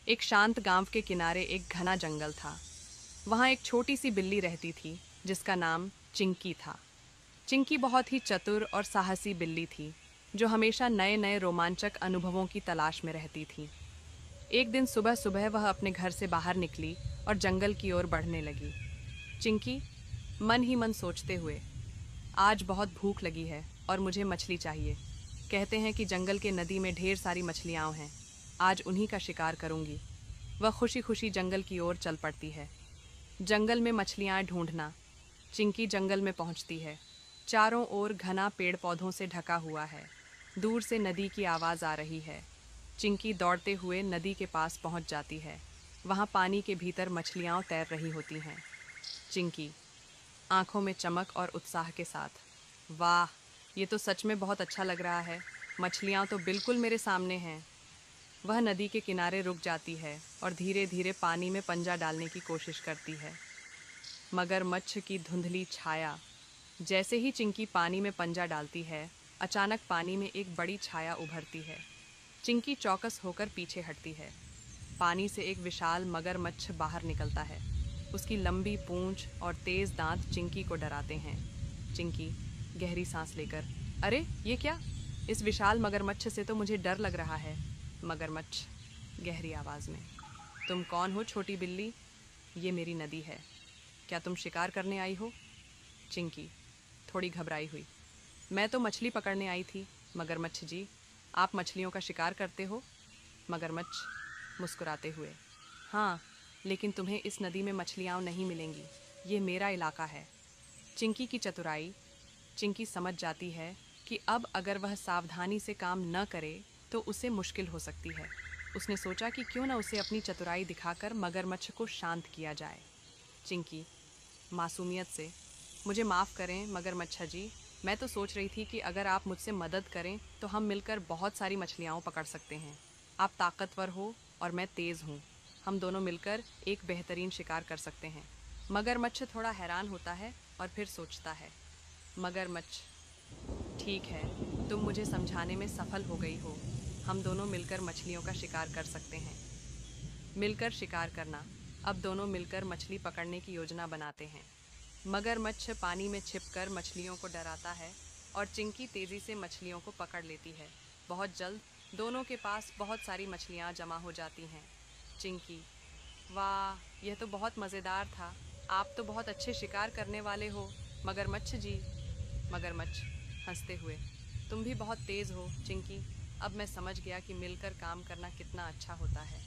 एक शांत गांव के किनारे एक घना जंगल था। वहाँ एक छोटी सी बिल्ली रहती थी जिसका नाम चिंकी था। चिंकी बहुत ही चतुर और साहसी बिल्ली थी जो हमेशा नए नए रोमांचक अनुभवों की तलाश में रहती थी। एक दिन सुबह सुबह वह अपने घर से बाहर निकली और जंगल की ओर बढ़ने लगी। चिंकी मन ही मन सोचते हुए, आज बहुत भूख लगी है और मुझे मछली चाहिए। कहते हैं कि जंगल के नदी में ढेर सारी मछलियाँ हैं। आज उन्हीं का शिकार करूंगी। वह खुशी खुशी जंगल की ओर चल पड़ती है। जंगल में मछलियाँ ढूंढना। चिंकी जंगल में पहुंचती है। चारों ओर घना पेड़ पौधों से ढका हुआ है। दूर से नदी की आवाज़ आ रही है। चिंकी दौड़ते हुए नदी के पास पहुंच जाती है। वहाँ पानी के भीतर मछलियाँ तैर रही होती हैं। चिंकी आंखों में चमक और उत्साह के साथ, वाह, ये तो सच में बहुत अच्छा लग रहा है। मछलियाँ तो बिल्कुल मेरे सामने हैं। वह नदी के किनारे रुक जाती है और धीरे धीरे पानी में पंजा डालने की कोशिश करती है। मगरमच्छ की धुंधली छाया। जैसे ही चिंकी पानी में पंजा डालती है, अचानक पानी में एक बड़ी छाया उभरती है। चिंकी चौकस होकर पीछे हटती है। पानी से एक विशाल मगरमच्छ बाहर निकलता है। उसकी लंबी पूंछ और तेज दांत चिंकी को डराते हैं। चिंकी गहरी सांस लेकर, अरे ये क्या? इस विशाल मगरमच्छ से तो मुझे डर लग रहा है। मगरमच्छ गहरी आवाज में, तुम कौन हो छोटी बिल्ली? ये मेरी नदी है। क्या तुम शिकार करने आई हो? चिंकी थोड़ी घबराई हुई, मैं तो मछली पकड़ने आई थी। मगरमच्छ जी, आप मछलियों का शिकार करते हो? मगरमच्छ मुस्कुराते हुए, हाँ, लेकिन तुम्हें इस नदी में मछलियाँ नहीं मिलेंगी। ये मेरा इलाका है। चिंकी की चतुराई। चिंकी समझ जाती है कि अब अगर वह सावधानी से काम न करे तो उसे मुश्किल हो सकती है। उसने सोचा कि क्यों न उसे अपनी चतुराई दिखाकर मगरमच्छ को शांत किया जाए। चिंकी मासूमियत से, मुझे माफ़ करें मगरमच्छा जी, मैं तो सोच रही थी कि अगर आप मुझसे मदद करें तो हम मिलकर बहुत सारी मछलियाँ पकड़ सकते हैं। आप ताकतवर हो और मैं तेज़ हूँ। हम दोनों मिलकर एक बेहतरीन शिकार कर सकते हैं। मगरमच्छ थोड़ा हैरान होता है और फिर सोचता है। मगरमच्छ, ठीक है, तुम मुझे समझाने में सफल हो गई हो। हम दोनों मिलकर मछलियों का शिकार कर सकते हैं। मिलकर शिकार करना। अब दोनों मिलकर मछली पकड़ने की योजना बनाते हैं। मगरमच्छ पानी में छिपकर मछलियों को डराता है और चिंकी तेजी से मछलियों को पकड़ लेती है। बहुत जल्द दोनों के पास बहुत सारी मछलियाँ जमा हो जाती हैं। चिंकी, वाह, यह तो बहुत मज़ेदार था। आप तो बहुत अच्छे शिकार करने वाले हो मगरमच्छ जी। मगरमच्छ हंसते हुए, तुम भी बहुत तेज़ हो चिंकी। अब मैं समझ गया कि मिलकर काम करना कितना अच्छा होता है।